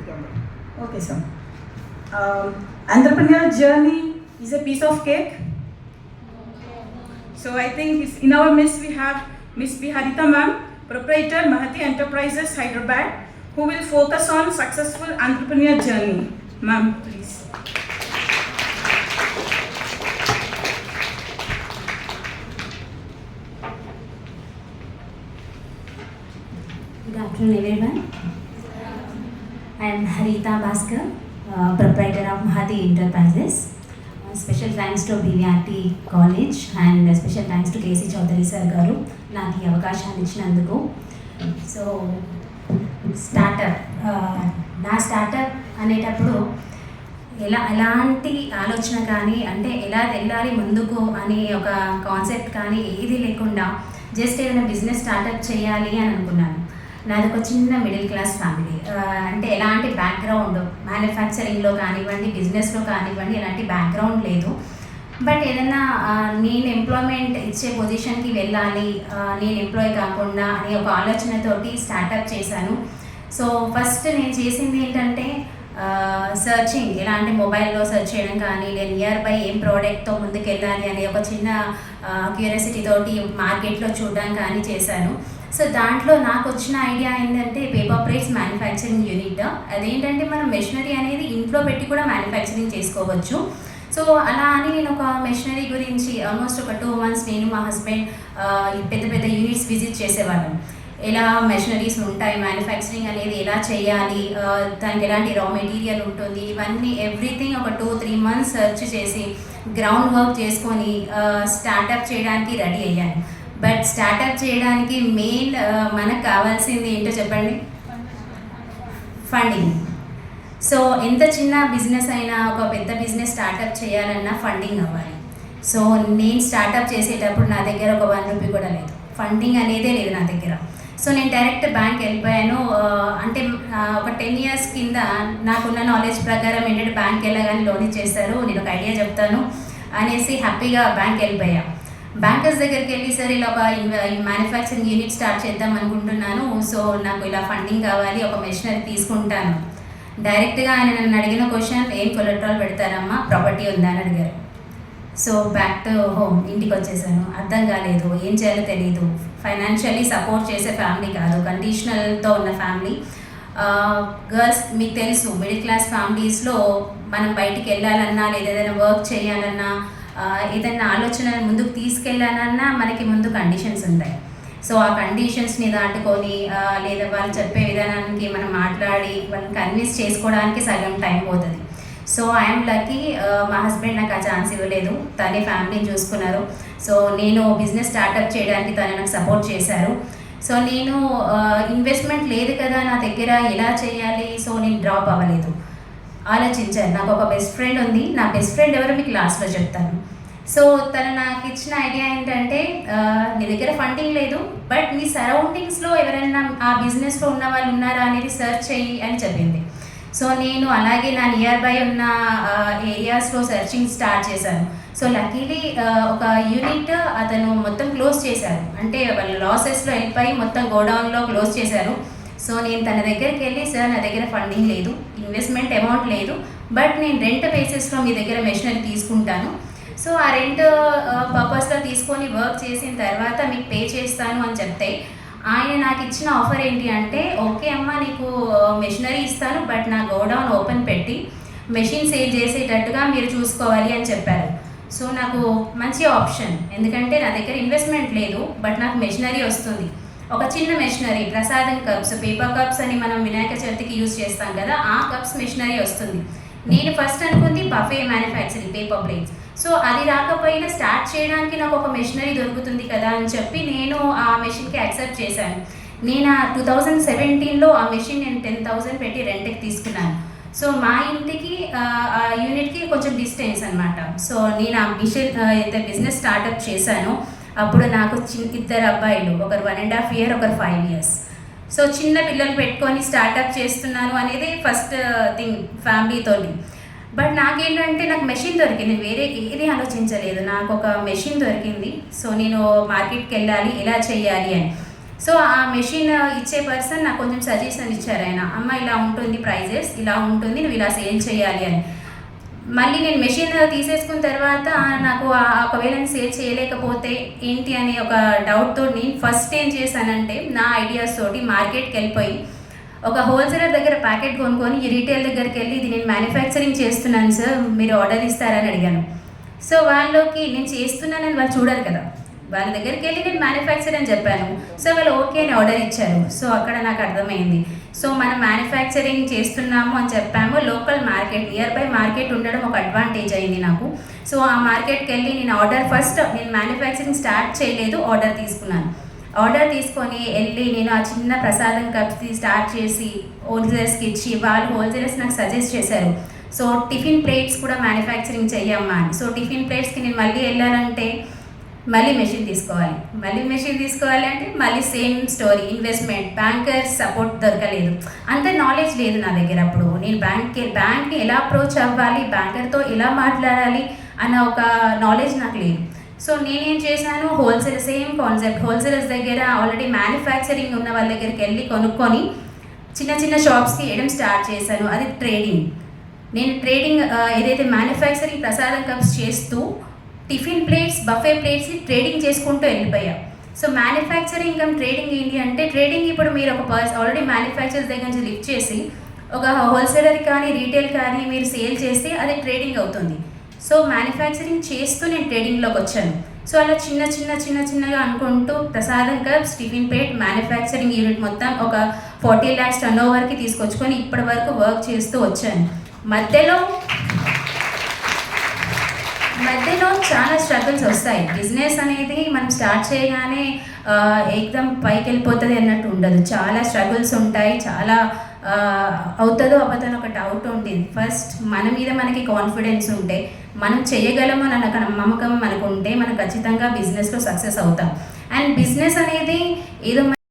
Okay, sir. Entrepreneurial journey is a piece of cake. So I think in our midst we have Miss Biharita ma'am, proprietor Mahati Enterprises Hyderabad, who will focus on successful entrepreneur journey. Ma'am, please. Good afternoon, everyone. I am Harita Bhaskar, proprietor of Mahati Enterprises. Special thanks to BVRT College and special thanks to KC Chaudhary sir garu నాకు ఈ అవకాశాన్ని ఇచ్చినందుకు. So నా startup అనేటప్పుడు ఎలాంటి ఆలోచన కానీ అంటే ఎలా వెళ్ళాలి ముందుకు అని ఒక కాన్సెప్ట్ కానీ ఏది లేకుండా జస్ట్ ఏదైనా బిజినెస్ స్టార్టప్ చేయాలి అని అనుకున్నాను. నాది ఒక చిన్న మిడిల్ క్లాస్ ఫ్యామిలీ. అంటే ఎలాంటి బ్యాక్గ్రౌండ్ మ్యానుఫ్యాక్చరింగ్లో కానివ్వండి, బిజినెస్లో కానివ్వండి ఎలాంటి బ్యాక్గ్రౌండ్ లేదు. బట్ ఏదైనా నేను ఎంప్లాయ్మెంట్ ఇచ్చే పొజిషన్కి వెళ్ళాలి, నేను ఎంప్లాయ్ కాకుండా అనే ఒక ఆలోచనతోటి స్టార్టప్ చేశాను. సో ఫస్ట్ నేను చేసింది ఏంటంటే సర్చింగ్, ఎలాంటి మొబైల్లో సెర్చ్ చేయడం కానీ, నేను నియర్ బై ఏం ప్రోడక్ట్తో ముందుకు వెళ్ళాలి అనే ఒక చిన్న క్యూరియాసిటీ తోటి మార్కెట్లో చూడడం కానీ చేశాను. సో దాంట్లో నాకు వచ్చిన ఐడియా ఏంటంటే పేపర్ ప్లేట్స్ మ్యానుఫ్యాక్చరింగ్ యూనిట్. అదేంటంటే మనం మెషినరీ అనేది ఇంట్లో పెట్టి కూడా మ్యానుఫ్యాక్చరింగ్ చేసుకోవచ్చు. సో అలా అని నేను ఒక మెషినరీ గురించి ఆల్మోస్ట్ ఒక 2 months నేను మా హస్బెండ్ పెద్ద పెద్ద యూనిట్స్ విజిట్ చేసేవాళ్ళం. ఎలా మెషినరీస్ ఉంటాయి, మ్యానుఫ్యాక్చరింగ్ అనేది ఎలా చేయాలి, దానికి ఎలాంటి రా మెటీరియల్ ఉంటుంది, ఇవన్నీ ఎవ్రీథింగ్ ఒక 2-3 months సెర్చ్ చేసి గ్రౌండ్ వర్క్ చేసుకొని స్టార్టప్ చేయడానికి రెడీ అయ్యాను. బట్ స్టార్టప్ చేయడానికి మెయిన్ మనకు కావాల్సింది ఏంటో చెప్పండి? ఫండింగ్. సో ఎంత చిన్న బిజినెస్ అయినా, ఒక పెద్ద బిజినెస్ స్టార్టప్ చేయాలన్నా ఫండింగ్ అవ్వాలి. సో నేను స్టార్టప్ చేసేటప్పుడు నా దగ్గర ఒక 1 రూపీ కూడా లేదు, ఫండింగ్ అనేదే లేదు నా దగ్గర. సో నేను డైరెక్ట్ బ్యాంక్ వెళ్ళిపోయాను. అంటే ఒక 10 years కింద నాకున్న నాలెడ్జ్ ప్రకారం ఏంటంటే బ్యాంక్ వెళ్ళగానే లోన్ ఇచ్చేస్తారు, నేను ఒక ఐడియా చెప్తాను అనేసి హ్యాపీగా బ్యాంక్ వెళ్ళిపోయా. బ్యాంకర్స్ దగ్గరికి వెళ్ళి సార్ ఇలా ఒక మ్యానుఫ్యాక్చరింగ్ యూనిట్ స్టార్ట్ చేద్దాం అనుకుంటున్నాను, సో నాకు ఇలా ఫండింగ్ కావాలి, ఒక మెషినరీ తీసుకుంటాను. డైరెక్ట్గా ఆయన నన్ను అడిగిన క్వశ్చన్, ఏం కొలెట్రాల్ పెడతారమ్మా, ప్రాపర్టీ ఉందా అని అడిగారు. సో బ్యాక్ టు హోమ్, ఇంటికి వచ్చేసాను. అర్థం కాలేదు, ఏం చేయాలో తెలియదు. ఫైనాన్షియల్లీ సపోర్ట్ చేసే ఫ్యామిలీ కాదు, కండిషనల్తో ఉన్న ఫ్యామిలీ. గర్ల్స్ మీకు తెలుసు, మిడిల్ క్లాస్ ఫ్యామిలీస్లో మనం బయటికి వెళ్ళాలన్నా లేదా ఏదైనా వర్క్ చేయాలన్నా ఏదైనా ఆలోచన ముందుకు తీసుకెళ్ళాలన్నా మనకి ముందు కండిషన్స్ ఉంటాయి. సో ఆ కండిషన్స్ని దాటుకొని లేదా వాళ్ళు చెప్పే విధానానికి మనం మాట్లాడి వాళ్ళని కన్విన్స్ చేసుకోవడానికి సగం టైం పోతుంది. సో ఐఎమ్ లక్కీ, మా హస్బెండ్ నాకు ఆ ఛాన్స్ ఇవ్వలేదు, తనే ఫ్యామిలీని చూసుకున్నారు. సో నేను బిజినెస్ స్టార్టప్ చేయడానికి తను నాకు సపోర్ట్ చేశారు. సో నేను ఇన్వెస్ట్మెంట్ లేదు కదా నా దగ్గర, ఎలా చేయాలి? సో నేను డ్రాప్ అవ్వలేదు, ఆలోచించాను. నాకు ఒక బెస్ట్ ఫ్రెండ్ ఉంది, నా బెస్ట్ ఫ్రెండ్ ఎవరో మీకు లాస్ట్లో చెప్తాను. సో తను నాకు ఇచ్చిన ఐడియా ఏంటంటే, నీ దగ్గర ఫండింగ్ లేదు, బట్ నీ సరౌండింగ్స్లో ఎవరైనా ఆ బిజినెస్లో ఉన్న వాళ్ళు ఉన్నారా అనేది సెర్చ్ చెయ్యి అని చెప్పింది. సో నేను అలాగే నా నియర్ బై ఉన్న ఏరియాస్లో సెర్చింగ్ స్టార్ట్ చేశాను. సో లక్కీలీ ఒక యూనిట్ అతను మొత్తం క్లోజ్ చేశారు, అంటే వాళ్ళ లాసెస్లో వెళ్ళిపోయి మొత్తం గోడౌన్లో క్లోజ్ చేశారు. సో నేను తన దగ్గరికి వెళ్ళి, సార్ నా దగ్గర ఫండింగ్ లేదు, ఇన్వెస్ట్మెంట్ అమౌంట్ లేదు, బట్ నేను రెంట్ బేసిస్లో మీ దగ్గర మెషినరీ తీసుకుంటాను. సో ఆ రెంట్ పర్పస్లో తీసుకొని వర్క్ చేసిన తర్వాత మీకు పే చేస్తాను అని చెప్తే, ఆయన నాకు ఇచ్చిన ఆఫర్ ఏంటి అంటే, ఓకే అమ్మ నీకు మెషినరీ ఇస్తాను, బట్ నా గోడౌన్ ఓపెన్ పెట్టి మెషిన్ సేల్ చేసేటట్టుగా మీరు చూసుకోవాలి అని చెప్పారు. సో నాకు మంచి ఆప్షన్, ఎందుకంటే నా దగ్గర ఇన్వెస్ట్మెంట్ లేదు, బట్ నాకు మెషినరీ వస్తుంది. ఒక చిన్న మెషినరీ, ప్రసాదం కప్స్, పేపర్ కప్స్ అని మనం వినాయక చవితికి యూజ్ చేస్తాం కదా, ఆ కప్స్ మెషినరీ వస్తుంది. నేను ఫస్ట్ అనుకుంది buffet manufacturing, paper plates. So అది రాకపోయినా స్టార్ట్ చేయడానికి నాకు ఒక మెషినరీ దొరుకుతుంది కదా అని చెప్పి నేను ఆ మెషిన్కి యాక్సెప్ట్ చేశాను. నేను 2017లో ఆ మెషిన్ నేను 10,000 పెట్టి రెంట్కి తీసుకున్నాను. సో మా ఇంటికి ఆ యూనిట్కి కొంచెం డిస్టెన్స్ అనమాట. సో నేను ఆ మిషన్ అయితే బిజినెస్ స్టార్టప్ చేశాను. అప్పుడు నాకు 2 అబ్బాయిలు, ఒకరు 1.5 years, ఒకరు 5 years. సో చిన్న పిల్లలు పెట్టుకొని స్టార్టప్ చేస్తున్నాను అనేది ఫస్ట్ థింగ్ ఫ్యామిలీతోని. బట్ నాకేంటంటే నాకు మెషిన్ దొరికింది, వేరే ఏది ఆలోచించలేదు, నాకు ఒక మెషిన్ దొరికింది. సో నేను మార్కెట్కి వెళ్ళాలి, ఎలా చేయాలి అని. సో ఆ మెషిన్ ఇచ్చే పర్సన్ నాకు కొంచెం సజెషన్ ఇచ్చారు. ఆయన అమ్మ ఇలా ఉంటుంది ప్రైజెస్, ఇలా ఉంటుంది, నువ్వు ఇలా సేల్ చేయాలి అని. మళ్ళీ నేను మెషిన్ తీసేసుకున్న తర్వాత నాకు ఒకవేళ నేను సేల్ చేయలేకపోతే ఏంటి అని ఒక డౌట్తో నేను ఫస్ట్ ఏం చేశానంటే నా ఐడియాస్ తోటి మార్కెట్కి వెళ్ళిపోయి ఒక హోల్సేలర్ దగ్గర ప్యాకెట్ కొనుక్కొని ఈ రీటైల్ దగ్గరికి వెళ్ళి ఇది నేను మ్యానుఫ్యాక్చరింగ్ చేస్తున్నాను సార్, మీరు ఆర్డర్ ఇస్తారని అడిగాను. సో వాళ్ళకి నేను చేస్తున్నానని వాళ్ళు చూడరు కదా, వాళ్ళ దగ్గరికి వెళ్ళి నేను మ్యానుఫ్యాక్చర్ అని చెప్పాను. సో వాళ్ళు ఓకే అని ఆర్డర్ ఇచ్చారు. సో అక్కడ నాకు అర్థమైంది, సో మనం మ్యానుఫ్యాక్చరింగ్ చేస్తున్నాము అని చెప్పాము. Local market, near by market ఉండడం ఒక అడ్వాంటేజ్ అయింది నాకు. సో ఆ మార్కెట్కి వెళ్ళి నేను ఆర్డర్ ఫస్ట్ నేను మ్యానుఫ్యాక్చరింగ్ స్టార్ట్ చేయలేదు, ఆర్డర్ తీసుకున్నాను. ఆర్డర్ తీసుకొని వెళ్ళి నేను ఆ చిన్న ప్రసాదం కప్స్ స్టార్ట్ చేసి హోల్సేలర్స్కి ఇచ్చి వాళ్ళు హోల్సేలర్స్ నాకు సజెస్ట్ చేశారు. సో టిఫిన్ ప్లేట్స్ కూడా మ్యానుఫ్యాక్చరింగ్ చెయ్యమ్మా అని. సో టిఫిన్ ప్లేట్స్కి నేను మళ్ళీ వెళ్ళాలంటే మళ్ళీ మెషిన్ తీసుకోవాలి అంటే మళ్ళీ same story, investment, bankers support దొరకలేదు, అంత నాలెడ్జ్ లేదు నా దగ్గర. అప్పుడు నేను బ్యాంక్ని ఎలా అప్రోచ్ అవ్వాలి, బ్యాంకర్తో ఎలా మాట్లాడాలి అన్న ఒక నాలెడ్జ్ నాకు లేదు. సో నేనేం చేశాను, సేమ్ కాన్సెప్ట్, హోల్సేలర్స్ దగ్గర ఆల్రెడీ మ్యానుఫ్యాక్చరింగ్ ఉన్న వాళ్ళ దగ్గరికి వెళ్ళి కొనుక్కొని చిన్న చిన్న షాప్స్కి వేయడం స్టార్ట్ చేశాను. అది ట్రేడింగ్. నేను ట్రేడింగ్ ఏదైతే మ్యానుఫ్యాక్చరింగ్ ప్రసాదం కప్స్ చేస్తూ టిఫిన్ ప్లేట్స్, బఫే ప్లేట్స్ని ట్రేడింగ్ చేసుకుంటూ వెళ్ళిపోయా. సో మ్యానుఫ్యాక్చరింగ్ కమ్ ట్రేడింగ్ ఏంటి అంటే, ట్రేడింగ్ ఇప్పుడు మీరు ఒక ఆల్రెడీ మ్యానుఫ్యాక్చర్స్ దగ్గర నుంచి లిఫ్ట్ చేసి ఒక హోల్సేలర్ కానీ రీటైల్ కానీ మీరు సేల్ చేస్తే అది ట్రేడింగ్ అవుతుంది. సో మ్యానుఫ్యాక్చరింగ్ చేస్తూ నేను ట్రేడింగ్లోకి వచ్చాను. సో అలా చిన్నగా అనుకుంటూ ప్రసాదం cups, tiffin plate, manufacturing unit మొత్తం ఒక 40 lakhs టర్న్ ఓవర్కి తీసుకొచ్చుకొని ఇప్పటి వరకు వర్క్ చేస్తూ వచ్చాను. మధ్యలో చాలా స్ట్రగుల్స్ వస్తాయి. బిజినెస్ అనేది మనం స్టార్ట్ చేయగానే ఏకదం పైకి వెళ్ళిపోతుంది అన్నట్టు ఉండదు. చాలా స్ట్రగుల్స్ ఉంటాయి, చాలా అవుతుందో అవ్వదని ఒక డౌట్ ఉంటుంది. ఫస్ట్ మన మీద మనకి కాన్ఫిడెన్స్ ఉంటే, మనం చేయగలము అన్న నమ్మకం మనకు ఉంటే మనం ఖచ్చితంగా బిజినెస్లో సక్సెస్ అవుతాం. అండ్ బిజినెస్ అనేది ఏదో